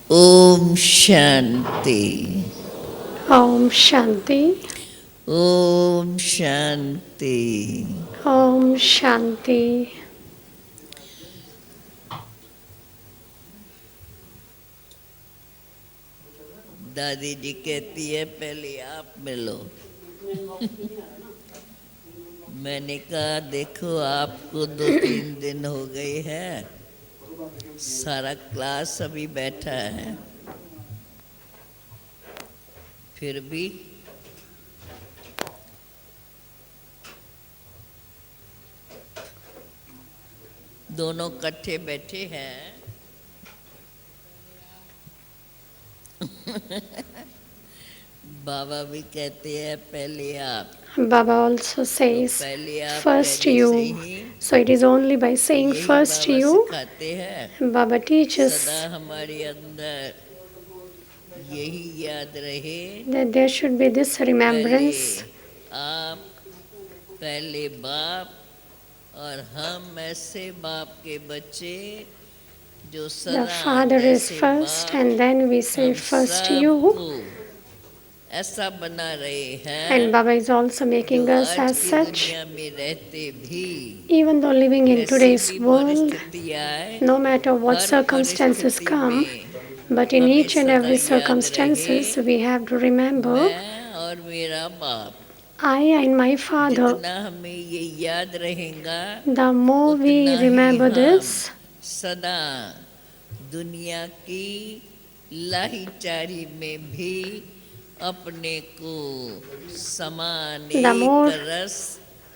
ओम शांति। Om Shanti. ओम शांति। Om Shanti. दादी जी कहती है पहले आप मिलो। मैंने कहा देखो आपको 2-3 दिन हो गए हैं, सारा क्लास अभी बैठा है, फिर भी दोनों इकट्ठे बैठे हैं। बाबा भी कहते हैं पहले आप, Baba also तो says, पहले आप first कहने से you. He So it is only by saying यही first बाबा you, सिखाते हैं। Baba teaches सदा हमारे अंदर यही याद रहे, that there should be this पहले remembrance. आप, पहले बाप, और हम ऐसे बाप के बच्चे जो The सदा Father is जैसे first, बाप and then we say हम first you. सबको ऐसा बना रहे And हैं Baba is also जो making us आज as की such, दुनिया में रहते भी even though living in कैसी today's भी world, परिस्थिति आए, no matter what her circumstances परिस्थिति come, में but in हमें each and सदा every याद रहे circumstances, we have to remember मैं और मेरा बाप। I and my Father. जितना हमें ये याद रहेगा The more we उतना ही remember हम this, सदा दुनिया की लाहीचारी में भी अपने को समान the एक more रस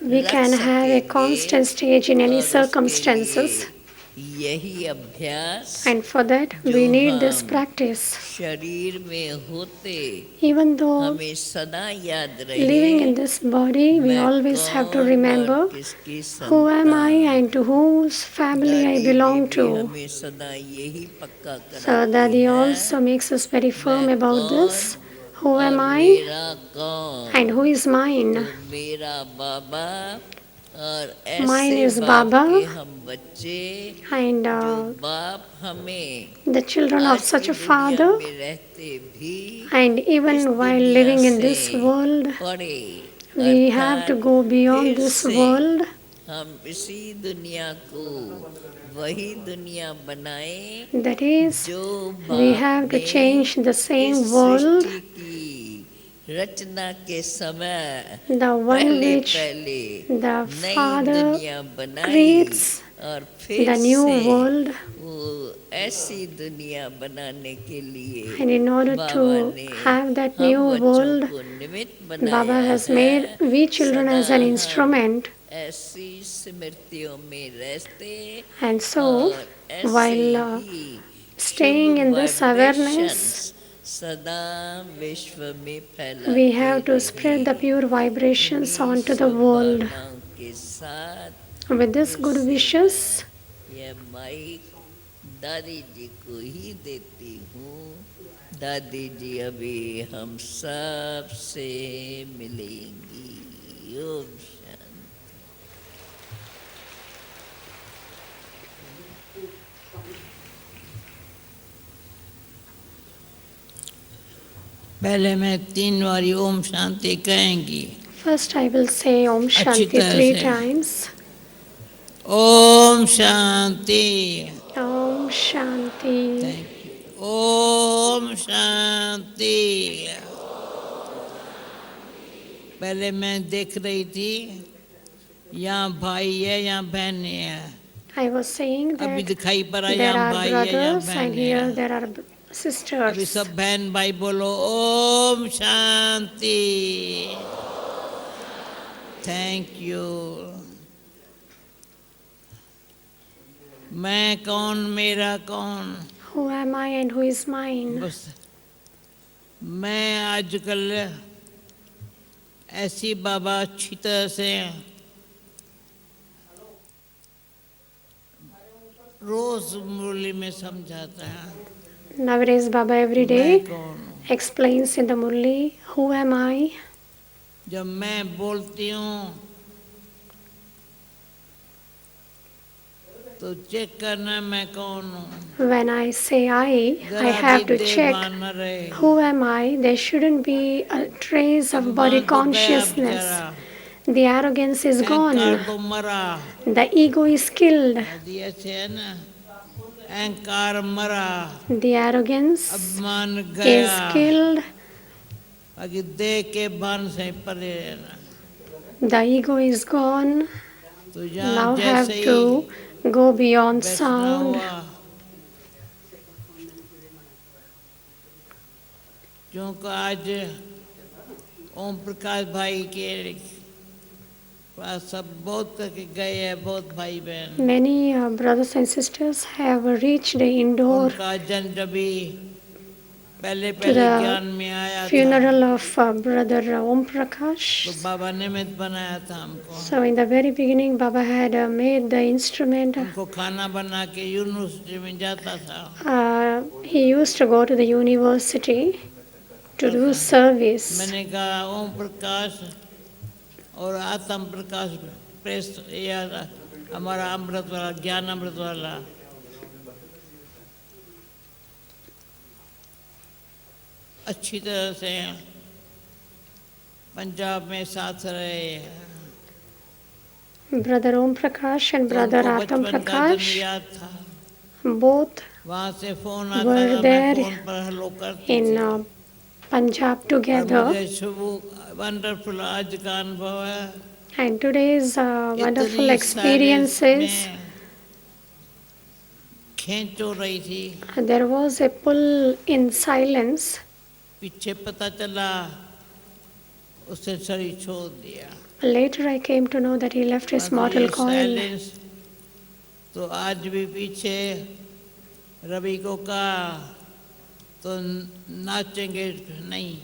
we रख can have a सकेंगे। constant stage in any और उसके circumstances. लिए यही अभ्यास And for that, जो we need this हम practice. शरीर में होते Even though हमें सदा याद living in रहे, this body, we मैं always have to कौन और remember किसकी who am I संतान। and to whose family I दादी जी belong भी to. हमें सदा यही पक्का So कराती Daddy है, also makes us very मैं firm about कौन this. Who और am I मेरा and कौन। who is mine? तो मेरा बाबा और Mine ऐसे is बाप Baba के हम बच्चे and जो बाप हमें the children of आज such की a दुनिया Father. में रहते भी And इस even while दुनिया living in से this world, परे, we have to अर्थात go beyond फिर this से world. हम इसी दुनिया को वही दुनिया बनाए That is, जो we बाप have to ने change the इस same world, सृष्टि की रचना के समय the one पहले which पहले the नई Father दुनिया बनाई, creates, और फिर the new से world. वो ऐसी दुनिया बनाने के लिए And in order Baba to ने have that new हम बच्चों world, को निमित्त Baba बनाया has made है। we children सदा as an हम instrument. ऐसी स्मृतियों में रहते And so, और ऐसे while he Shubh staying in this awareness, vibrations सदा विश्व में we फैलाते have to spread the रहें। pure vibrations इन्हीं onto the शुभ world. भावनाओं के साथ With this फिर good से wishes, मैं यह माइक दादी जी को ही देती हूँ। दादी जी अभी हम सब से मिलेंगी। ओम शांति। पहले मैं 3 बारी ओम शांति कहेंगी। first I will say Om अच्छी Shanti तरह 3 से। times. ओम शांति। Om Shanti. Thank you. ओम शांति। पहले मैं देख रही थी यहाँ भाई है यहाँ बहन है। I was saying अभी that दिखाई पड़ा there यहाँ are भाई है यहाँ brothers बहन and here है। there are अभी sisters. सब बहन भाई बोलो ओम शांति। Thank you. मैं कौन मेरा कौन। Who am I and who is mine? बस मैं आजकल ऐसी बाबा अच्छी तरह से रोज मुरली में समझाता है। Nowadays Baba every मैं day कौन हूँ। explains in the Murli, who am I? जब मैं बोलती हूँ तो चेक करना मैं कौन हूँ, When I say I जरा have भी to देह check भान न रहे। who am I. There shouldn't be a trace of body अभिमान तो गया consciousness. बेचारा, The arrogance is अहंकार gone. तो मरा। The ego is killed. यदि ऐसे है ना, अहंकार मरा, The arrogance अभिमान is गया, killed. बाकी देह के भान से परे रहना। The ego is gone. तो यहाँ Now have जैसे ही to go beyond बैठना sound. हुआ, क्योंकि आज ओम प्रकाश भाई के पास सब बहुत करके गए हैं, बहुत भाई बहन। Many brothers and sisters have reached the indoor उनका जन्म जब भी पहले to पहले ज्ञान the में आया था, funeral of brother Om तो Prakash. बाबा निमित्त बनाया था हमको। So in the very beginning, Baba had made the instrument. हमको खाना बना के यूनिवर्सिटी में जाता था। He used to go to the university to do service. मैंने कहा ओम प्रकाश और आत्म प्रकाश प्रेस या हमारा अमृत वाला, ज्ञान अमृत वाला, अच्छी तरह से पंजाब में साथ रहे। Brother Om Prakash and brother उनको Atam बचपन का दिन Prakash, याद था। both वहाँ से फोन आता were था, मैं there फोन पर हेलो करती in थी। Punjab और together. मुझे शुभ वंडरफुल आज का अनुभव है। And today's wonderful इतनी experiences, साइलेंस में खींच हो रही थी, there was a pull in silence. पीछे पता चला उसने शरीर छोड़ दिया। Later I came to know that he left his और mortal ये coil. साइलेंस तो आज भी पीछे रवि को कहा तो नाचेंगे नहीं।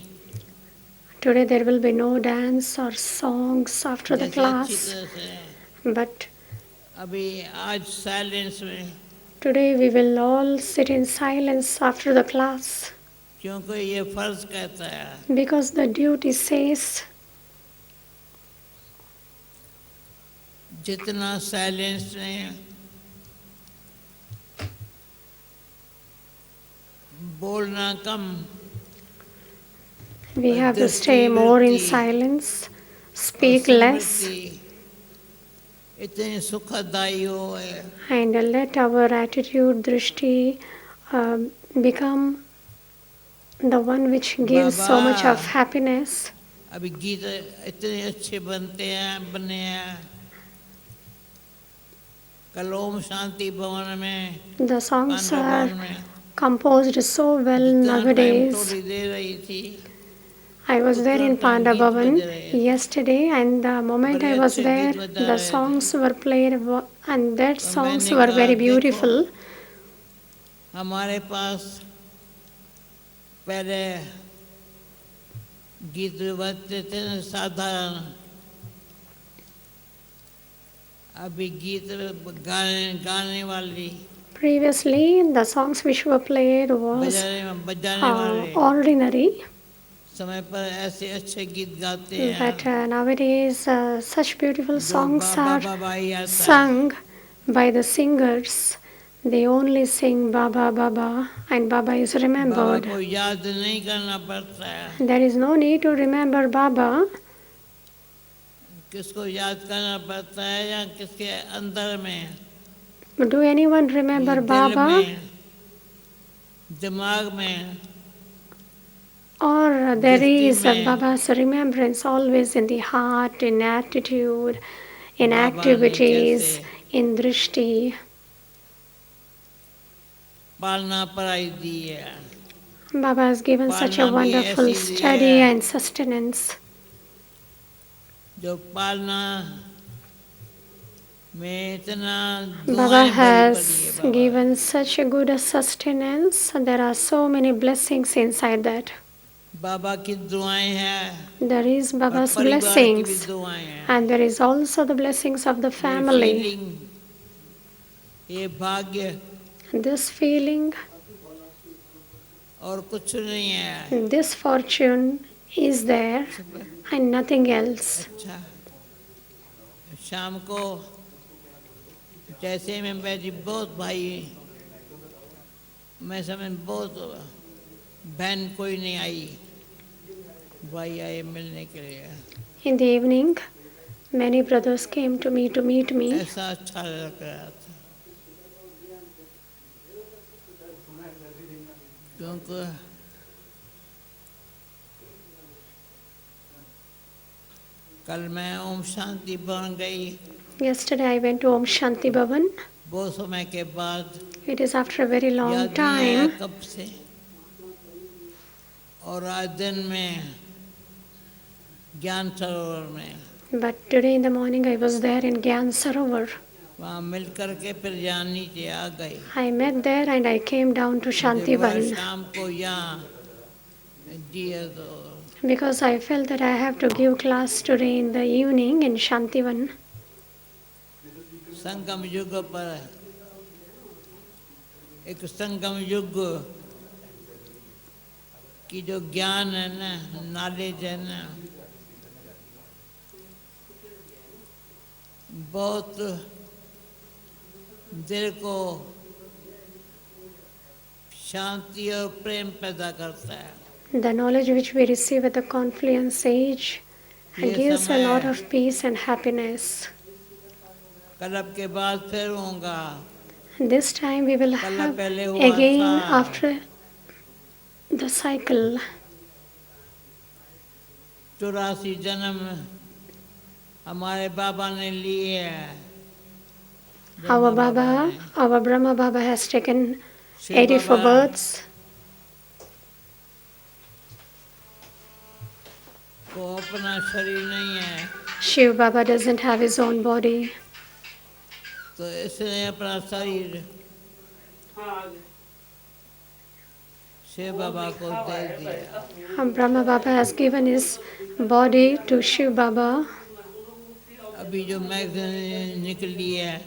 Today there will be no dance or songs after the जैसे अच्छी class, तरह से but अभी आज साइलेंस में, today we will all sit in silence after the class क्योंकि ये फर्ज कहता है। because the duty says जितना साइलेंस में बोलना कम, we have to stay more in silence, speak less, इतनी सुखदायी हो है। and let our attitude, drishti, become the one which gives so much of happiness. अभी गीत इतने अच्छे बनते हैं, बने हैं। कल ओम शांति भवन में, The songs पांडव are भवन में composed so well जितना टाइम nowadays. थोड़ी दे रही थी, I was there in उतना टाइम Panda गीत Bhavan बज रहे हैं। yesterday, and the moment बड़े I was अच्छे there, गीत बजा the रहे थे। songs were played, and that तो songs मैंने were कहा very देखो, beautiful. हमारे पास पहले गीत बजते थे ना साधारण, अभी गीत गाने वाली, Previously, the songs which were played was बजाने वाले ordinary, समय पर ऐसे अच्छे गीत गाते but हैं nowadays such beautiful जो songs बाबा are बाबा ही आता है। sung by the singers. They only sing Baba Baba, and Baba is Baba remembered. को याद नहीं करना पड़ता है। There is no need to remember Baba. किसको याद करना पड़ता है या किसके अंदर में, Do anyone remember दिल Baba? में, दिमाग में, Or there दृष्टि is में। Baba's remembrance always in the heart, in attitude, in बाबा ने activities, कैसे in drishti. पालना पढ़ाई दी है। Baba has given such a पालना भी wonderful ऐसी दी study है and sustenance. जो पालना में इतना Baba दुआएं भरी पड़ी है। has Baba given such a good sustenance. There are so many blessings inside that. बाबा की दुआएं हैं There is और Baba's परिवार की भी blessings, दुआएं हैं। and there is also the blessings of the ये family. फीलिंग, ये भाग्य This feeling, और कुछ नहीं है। this fortune is there and nothing else. अच्छा, शाम को जैसे में मेरी बहुत भाई, मैं समझ बहुत बहन कोई नहीं आई, भाई आए मिलने के लिए, In the evening, many brothers came to meet me. ऐसा अच्छा लग रहा था। क्योंकि कल मैं ओम शांति बन गई, Yesterday I went to Om Shanti Bhavan. बहुत समय के बाद, It is after a very long याद नहीं आया time. कब से, और आज दिन में ज्ञान सरोवर में But today in the morning I was there in Gyan Sarovar. वहाँ मिल करके फिर यहाँ नीचे आ गई। I met there and I came down to मुझे Shanti वह Bhavan शाम को यहाँ दिए तो because I felt that I have to give class today in the evening in Shanti Bhavan. संगम युग पर एक संगम युग की जो ज्ञान है ना, नॉलेज है ना, बहुत दिल को शांति और प्रेम पैदा करता है। The knowledge which we receive at the confluence age ये gives a समय lot of peace and happiness. Club के बाद फिर होगा, This time we will कल have पहले हुआ again था, after the cycle. 84 जन्म हमारे बाबा ने लिए है। Our ब्रह्मा Baba, ने, our Brahma Baba has taken Shiv 84 Baba births. को अपना शरीर नहीं है, Shiv Baba doesn't have his own body. तो इसने अपना शरीर शिव बाबा को दे दिया। Brahma Baba has given his body to Shiv Baba. अभी जो मैगजीन निकली है,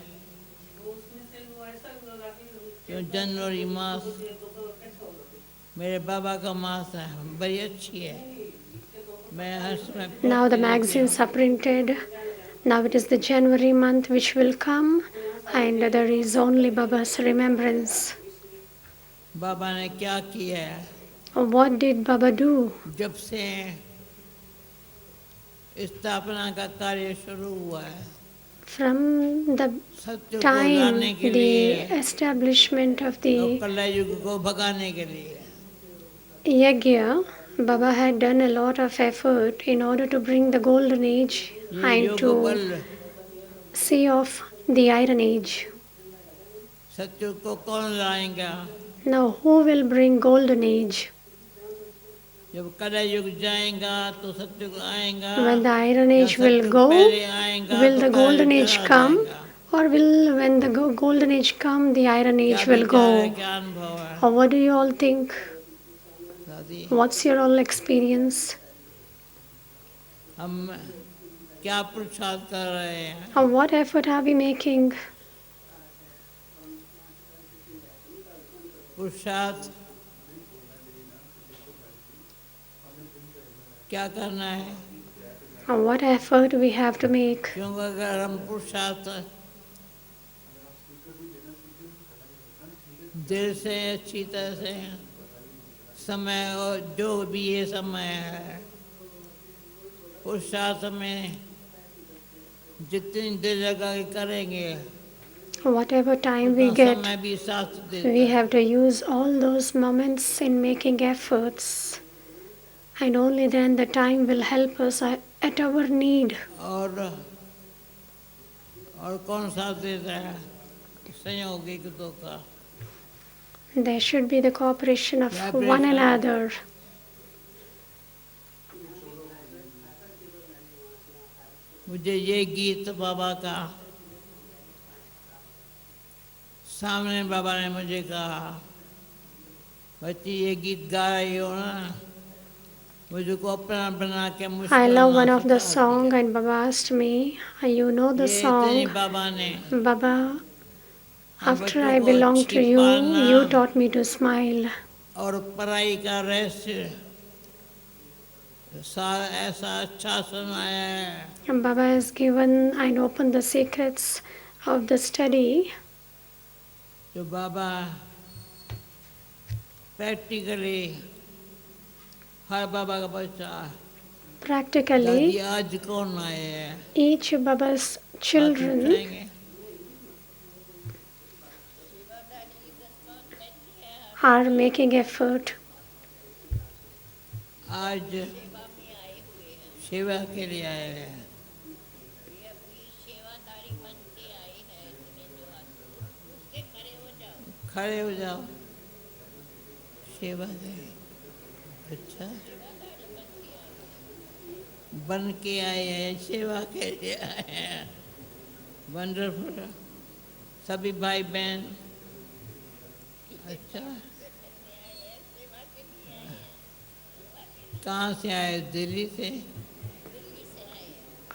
जो जनवरी मास मेरे बाबा का मास है, बड़ी अच्छी है। मैं हर समय Now the पढ़ती रहती magazines हूँ। are printed. Now it is the January month which will come, and there is only Baba's remembrance. बाबा ने क्या किया है, What did Baba do? जब से स्थापना का कार्य शुरू हुआ है, From the सत्य को time लाने के the लिए establishment of और the कलयुग को भगाने के लिए, Yagya, Baba had done a lot of effort in order to bring the golden age ये and योग to बल see off the iron age. सत्य को कौन लाएगा? Now who will bring golden age? जब कलयुग जाएगा तो सत्य को आएगा, When the iron या age will सत्य go, पहले आएगा will तो the golden कलयुग age चला come, जाएगा। or will when the golden age come, the iron क्या age will विचार है, go? क्या अनुभव है Or what do you all think? दादी? What's your all experience? हम क्या पुरुषार्थ कर रहे हैं? Or what effort are we making? पुरुषार्थ क्या करना है? Or what effort we have to make? क्योंकि अगर हम पुरुषार्थ दिल से अच्छी तरह से समय और जो भी ये समय है, पुरुषार्थ में जितनी देर लगा के करेंगे, Whatever time we उतना get, समय भी साथ देता we है। have to use all those moments in making efforts. And only then the time will help us at our need. और कौन साथ देता है? संयोगिक तो का There should be the cooperation of one Collaboration. another. मुझे ये गीत बाबा का सामने बाबा ने मुझे कहा, बच्ची ये गीत गा रही हो ना, मुझको अपना बना के मुझको I love one ना of the सिखा song दिया। and Baba asked me, you know the ये इतनी song? बाबा ने Baba, हम after बच्चों I को belong अच्छी to you, पालना you taught me to smile. और पढ़ाई का रहस्य ऐसा अच्छा सुनाया है। And Baba has given and opened the secrets of the study, जो बाबा प्रैक्टिकली हर बाबा का बच्चा practically दादी आज कौन आए हैं each Baba's हाथ children उठाएंगे are making effort. आज सेवा के लिए आए हैं खड़े हो जाओ सेवा करें अच्छा बन के आए हैं सेवा के लिए आए हैं वंडरफुल सभी भाई बहन अच्छा कहाँ से आए दिल्ली से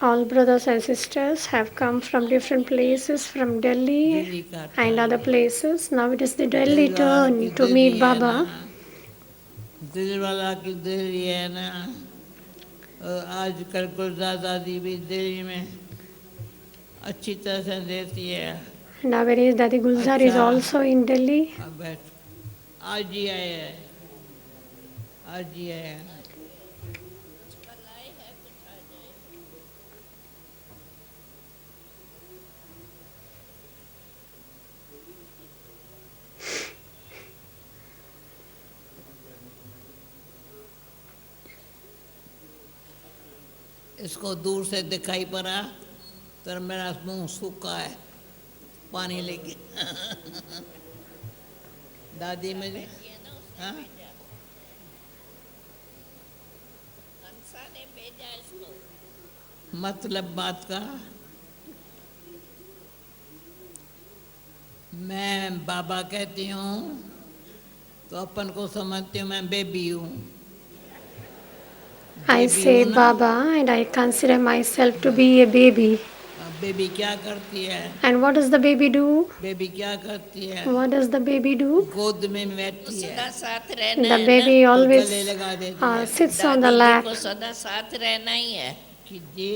All brothers and sisters have come from different places, from Delhi Delhi का and other places. Now it is the Delhi दिल वाला की turn to दिल meet ही है ना Baba. दिल वाला की दिल ही है ना और आजकल गुलजार दादी भी दिल्ली में अच्छी तरह से देती है Nowadays, Dadi Gulzar is अच्छा। also in Delhi. अब बैठ आज ही आए हैं आज ही आए हैं इसको दूर से दिखाई पड़ा तो मेरा मुंह सूखा है पानी लेके दादी मुझे हाँ मतलब बात का मैं बाबा कहती हूँ तो अपन को समझती हूँ मैं बेबी हूँ I बेबी say हूँ ना Baba and I consider myself to be a baby. अब बेबी क्या करती है And what does the baby do? Baby क्या करती है What does the baby do? गोद में बैठती है सदा साथ रहना The है baby तो always गले लगा देती है sits ना on the दादी जी lap. को सदा साथ रहना ही है कि जी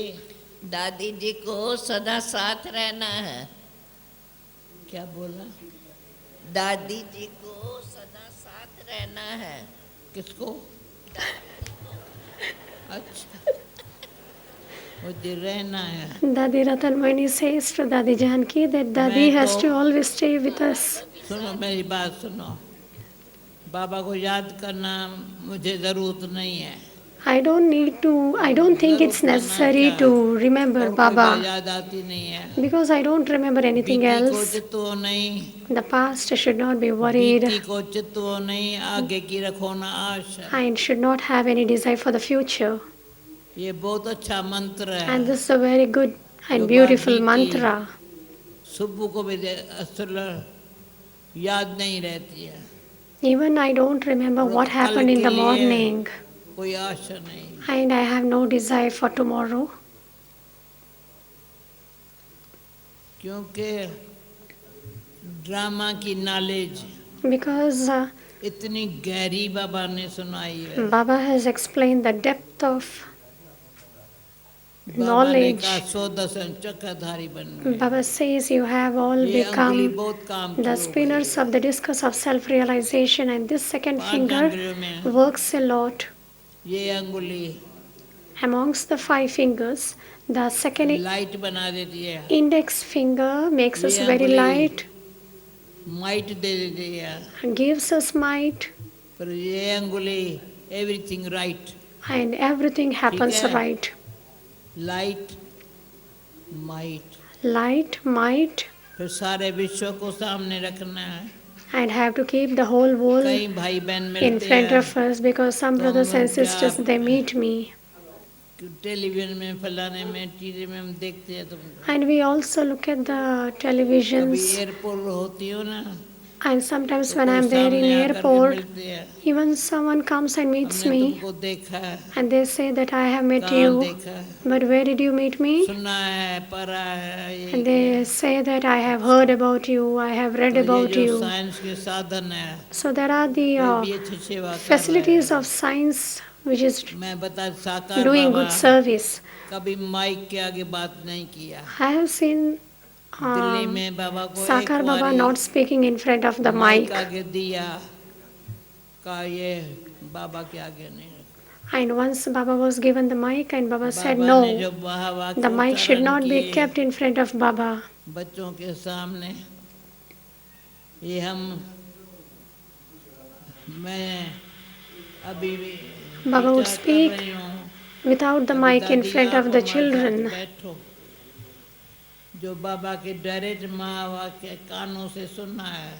दादी जी को सदा साथ रहना है क्या बोला दादी जी को सदा साथ रहना है किसको अच्छा मुझे रहना है Dadi Ratanmani says to Dadi Janki that Dadi मैं has तो- to always stay with us. सुनो मेरी बात सुनो बाबा को याद करना मुझे ज़रूरत नहीं है I don't think it's necessary to remember और कोई बात Baba याद आती नहीं है because I don't remember anything बीती को else. चितो नहीं The past should not be worried. बीती को चितो नहीं आगे की रखो ना आशा I should not have any desire for the future. ये बहुत अच्छा मंत्र है And this is a very good जो and बात beautiful बीती, mantra. सुबह को भी असल याद नहीं रहती है Even I don't remember और what कल happened in के the लिए morning. कोई आशा नहीं And I have no desire for tomorrow. क्योंकि ड्रामा की नॉलेज Because इतनी गहरी बाबा ने सुनाई है Baba has explained the depth of बाबा ने knowledge. कहा 110 चक्रधारी बन गए Baba says you have all ये अंगुली become बहुत काम the की हो गई spinners of the discus of self-realization, and this second 5 finger अंगुलियों में works a lot. ये अंगुली Amongst the 5 fingers, the second light बना देती है index finger makes us ये very अंगुली light माइट दे देती है and gives us might, पर ये अंगुली everything right and everything happens है। right. Light might Light, might, फिर सारे विश्व को सामने रखना है and have to keep the whole world कई भाई बहन in मिलते front हैं of us because some तो brothers हम and लोग sisters क्या- they meet me. टेलीविजन में फलाने में टीवी में हम देखते हैं तुमको And we also look at the कभी televisions, एयरपोर्ट होती हो ना and sometimes तो when कोई I'm there in सामने आकर के airport, मिलते हैं even someone comes and meets हमने me तुमको देखा है and they say that I have met कहाँ you, देखा है but where did you meet me? सुना है पढ़ा है ये And they say that I have heard about you, I have read तो ये about जो you. साइंस के साधन है So there are the ये भी अच्छी सेवा कर रहे facilities हैं of science which is मैं बता साकार doing बाबा good service. कभी माइक के आगे बात नहीं किया I have seen दिल्ली में बाबा को एक Sakar Baba बारी not speaking in front of the mic mic. आगे दिया, का ये बाबा के आगे नहीं। And once Baba was given the mic, and Baba said, बाबा ने no, जो वाक्य the mic should उच्चारण not be किए kept in front of Baba. बच्चों के सामने, ये मैं अभी भी Baba would विचार कर speak रही हूँ। without the अभी mic in दादी front आप of the हमारे साथ children. बैठो, जो बाबा के डायरेक्ट महावाक्य कानों से सुनना है,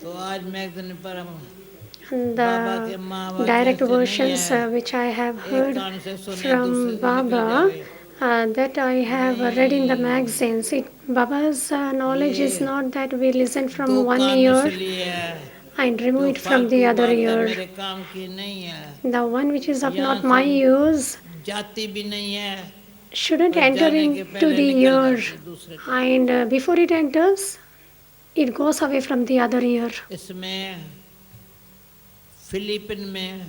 तो आज मैं एक दिन पर बाबा के The महावाक्य direct ऐसे नहीं versions है, which I have एक heard कान से सुने दूसरे from से निकल Baba, जावे। that I have read in the magazines. Baba's knowledge is ये not that we listen दो from one कान ear इसलिए है, and remove जो it from the फालतू other बात है ear. मेरे काम की नहीं है, The one which is of यहाँ not my से use जाती भी नहीं है, shouldn't पर enter जाने के into पहले the निकल ear, जाती दूसरे को। and before it enters, it goes away from the other ear. इसमें फिलीपीन में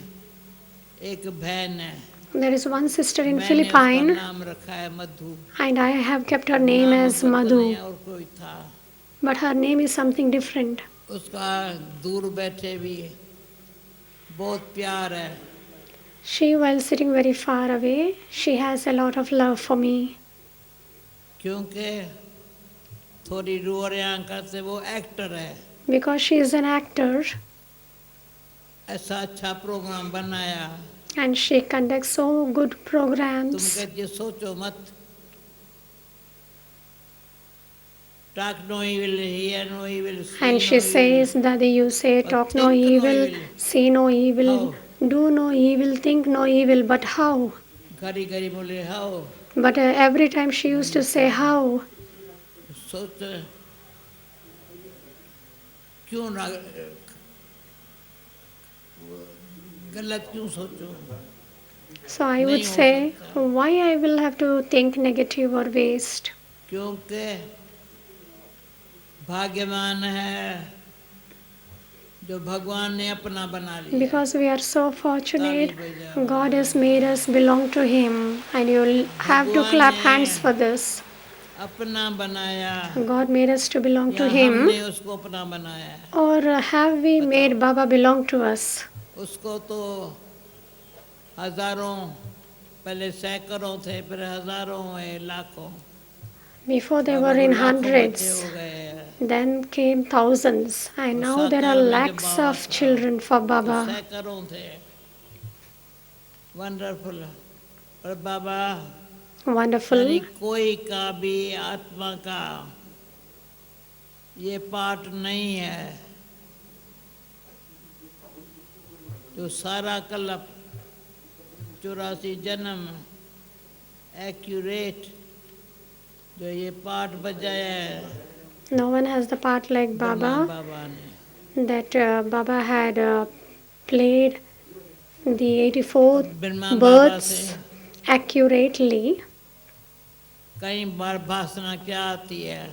एक बहन है, There is one sister in मैंने उसका Philippine, नाम रखा है मधु। and I have kept her name नाम as उसका तो नहीं Madhu, है, और कोई था, but her name is something different. उसका दूर बैठे भी बहुत प्यार है, She, while sitting very far away, she has a lot of love for me क्योंकि थोड़ी रुआरियाँ करते वो एक्टर है। because she is an actor ऐसा अच्छा प्रोग्राम बनाया, and she conducts so good तुम programs. कहती हो, सोचो मत, talk no evil, hear no evil, see And no she evil, says that you say, but talk no think no evil, evil. say no evil, How? do no evil, think no evil, but how? घड़ी घड़ी बोले हाओ, But every time she used to say, how? सोच क्यों ना गलत क्यों सोचो, So I would नहीं हो say, सकता, why I will have to think negative or waste? क्योंकि भाग्यवान है जो भगवान ने अपना बना लिया। Because we are so fortunate, God has made us belong to Him, and you'll have to clap hands for this. अपना बनाया God made us to belong या to Him, हमने उसको अपना बनाया है, or have we made Baba belong to us? उसको तो हजारों, पहले सैकड़ों थे, फिर हजारों हुए, लाखों, Before they बाबा were को in लाखों बच्चे hundreds, हो गए हैं। then came thousands, and now there are साकार में जब lakhs बाबा of था, children for तो Baba. सैकड़ों थे, वंडरफुल। और बाबा यानी Wonderful. कोई का भी आत्मा का ये पार्ट नहीं है, जो सारा कल्प 84 जन्म एक्यूरेट जो ये पार्ट बजाया है No one has the part like Brahma Baba, बाबा ने। that Baba had played the 84 Brahma Baba births से accurately. कई बार भाषणा क्या आती है,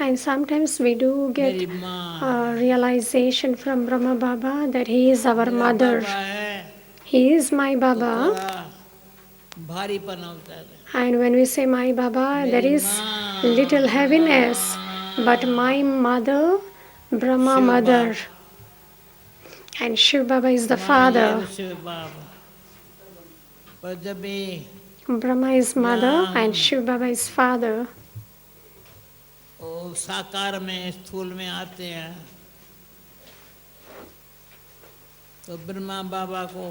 And sometimes we do get मेरी माँ a realization from Brahma Baba that he is our मेरा mother. बाबा है, He is my तो Baba. थोड़ा भारीपन होता है। And when we say my Baba, there is little heaviness. But my mother, Brahma Shiv mother, Baba. and Shiv Baba is the माँ father. ये शिव बाबा, पर जब भी Brahma is mother Yeah. and Shiv Baba is father. वो साकार में स्थूल में आते हैं, तो ब्रह्मा बाबा को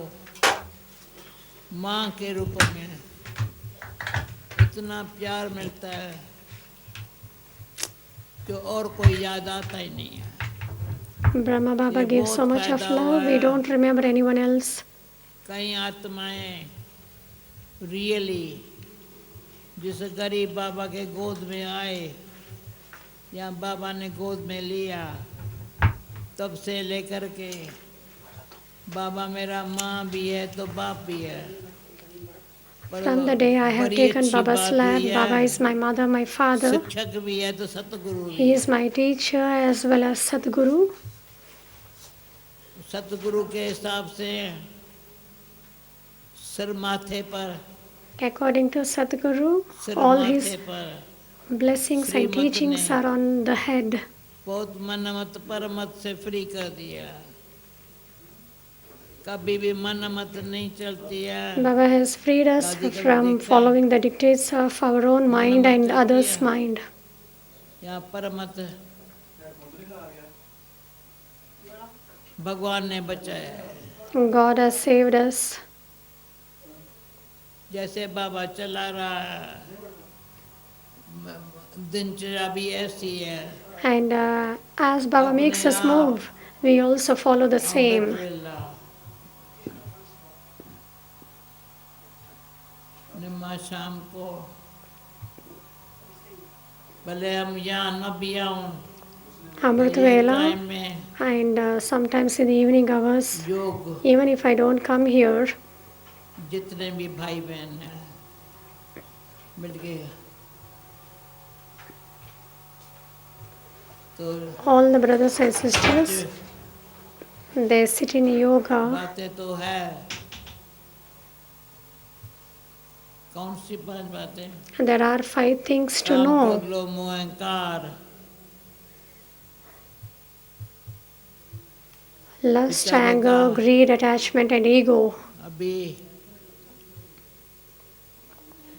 माँ के रूप में इतना प्यार मिलता है कि और कोई याद आता ही नहीं है। Brahma Baba ये gives so बहुत much of फायदा love, हुआ we है। don't remember anyone else. कई आत्माएं रियली जिस गरीब बाबा के गोद में आए या बाबा ने गोद में लिया, तब से लेकर के बाबा मेरा माँ भी है तो बाप भी है। पर From the day I have बड़ी taken अच्छी Baba's बात lap, हुई Baba है, is my mother, my father. शिक्षक भी है तो सतगुरु भी He है। is my teacher as well as Sadguru. सतगुरु के हिसाब से सिर माथे पर, According to Sadguru, सिर all माथे his पर Blessings and श्रीमत teachings ने are on the head. बहुत मनमत परमत से फ्री कर दिया, कभी भी मनमत नहीं चलती है। Baba has freed us दादी कभी from देखता है following the dictates of our own mind Manmath and चलती others' है, mind. यहाँ परमत भगवान ने बचाया है। God has saved us. जैसे बाबा चला रहा है, दिनचर्या भी ऐसी है। And as Baba makes अपने us आप move, we also follow the same. अमृतवेला निम्मा शाम को भले हम यहाँ न भी आऊं, Amrit ये Vela, टाइम में and sometimes in the evening hours, योग even if I don't come here, जितने भी भाई बहन हैं मिलके तो all the brothers and sisters, they sit in yoga. बातें तो है, कौन सी 5 बातें? There are 5 things to काम, know: क्रोध, लोभ, मोह, अहंकार, lust, इत्यादि anger, का greed, attachment, and ego. अभी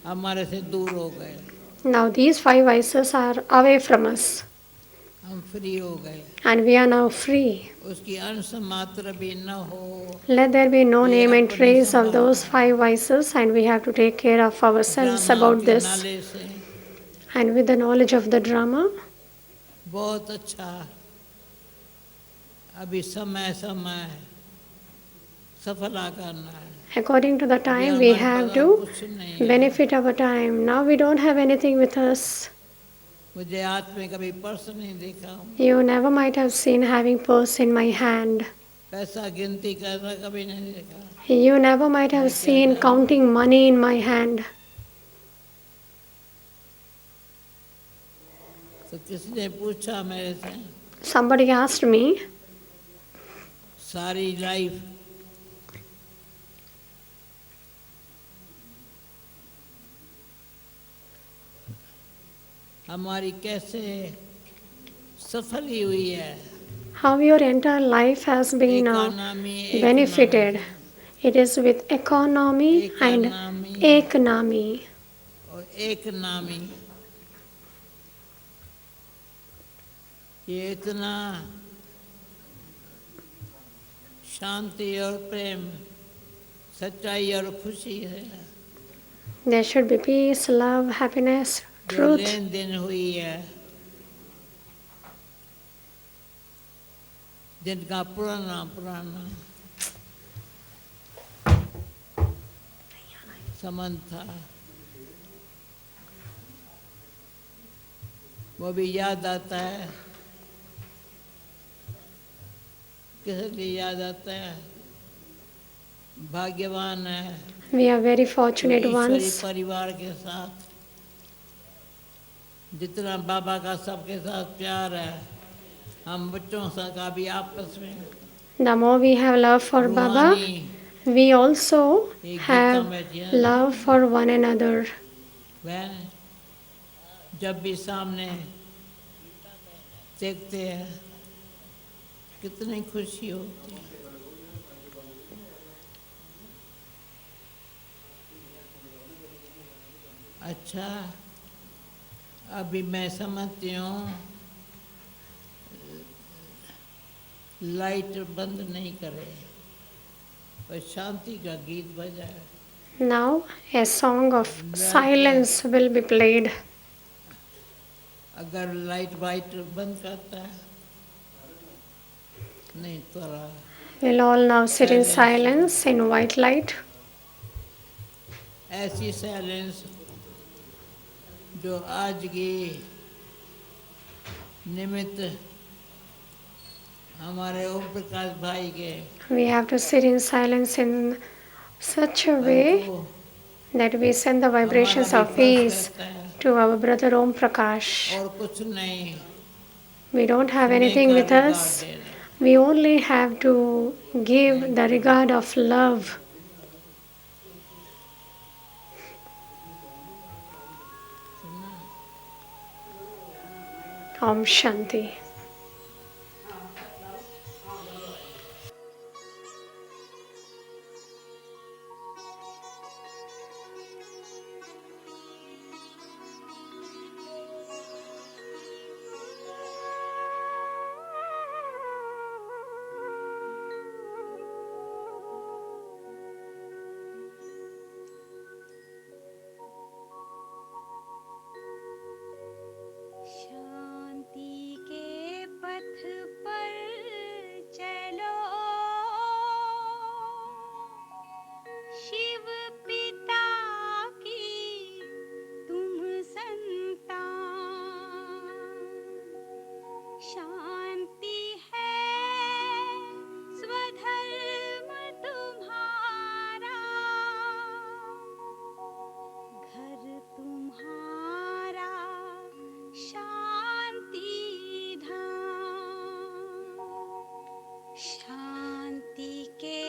हमारे से दूर हो गए, Now these 5 vices are away from us, हम फ्री हो गए। and we are now free. उसकी अंश मात्र भी न हो, Let there be no ये name and अपनी trace of संभाल those का 5 vices, and we have to take care of ourselves drama about के this. नाले से And with the knowledge of the drama, बहुत अच्छा। अभी समय समय सफला करना है। according to the अभी time, we हमारे have पास to कुछ नहीं है। benefit our time. Now we don't have anything with us. मुझे हाथ में कभी पर्स नहीं देखा हूँ, You never might have seen having purse in my hand. पैसा गिनती करना कभी नहीं देखा। You never might have seen counting money in my hand. तो किसी ने पूछा मेरे से, Somebody asked me, सारी लाइफ हमारी कैसे सफल ही हुई है? how your entire life has been economy benefited. It is with economy and economy economy. और एक नामी, ये इतना शांति और प्रेम, सच्चाई और खुशी है There should be peace, love, happiness, जो truth. लेन देन हुई है, जिनका पुराना पुराना संबंध था, वो भी याद आता है। किस लिए याद आता है? भाग्यवान है We are very जो fortunate ईश्वरी ones. परिवार के साथ जितना बाबा का सबके साथ प्यार है, हम बच्चों सा का भी आपस में The more we have love for Baba, रूहानी we also एक गीता have में है, love for one another. बहन जब भी सामने देखते हैं कितनी खुशी होती है। अच्छा, अभी मैं समझती हूँ लाइट बंद नहीं करे और शांति का गीत बजाए। Now a song of silence will be played. अगर लाइट वाइट बंद करता है नहीं थोड़ा We'll all now sit in silence in white light. ऐसी साइलेंस जो आज की निमित्त हमारे ओम प्रकाश भाई के We have to sit in silence in such a way को that we send the vibrations हमारा of भी फर्ज peace रहता है to our brother Om Prakash. और कुछ नहीं, We don't have सुनने anything का with रिकॉर्ड us. दे रहे। We only have to give the regard of love. Om Shanti. शांति के पथ पर चलो, शिव पिता की तुम संतान। शांति है स्वधर्म तुम्हारा, घर तुम्हारा शांति धाम। शांति के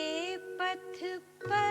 पथ पर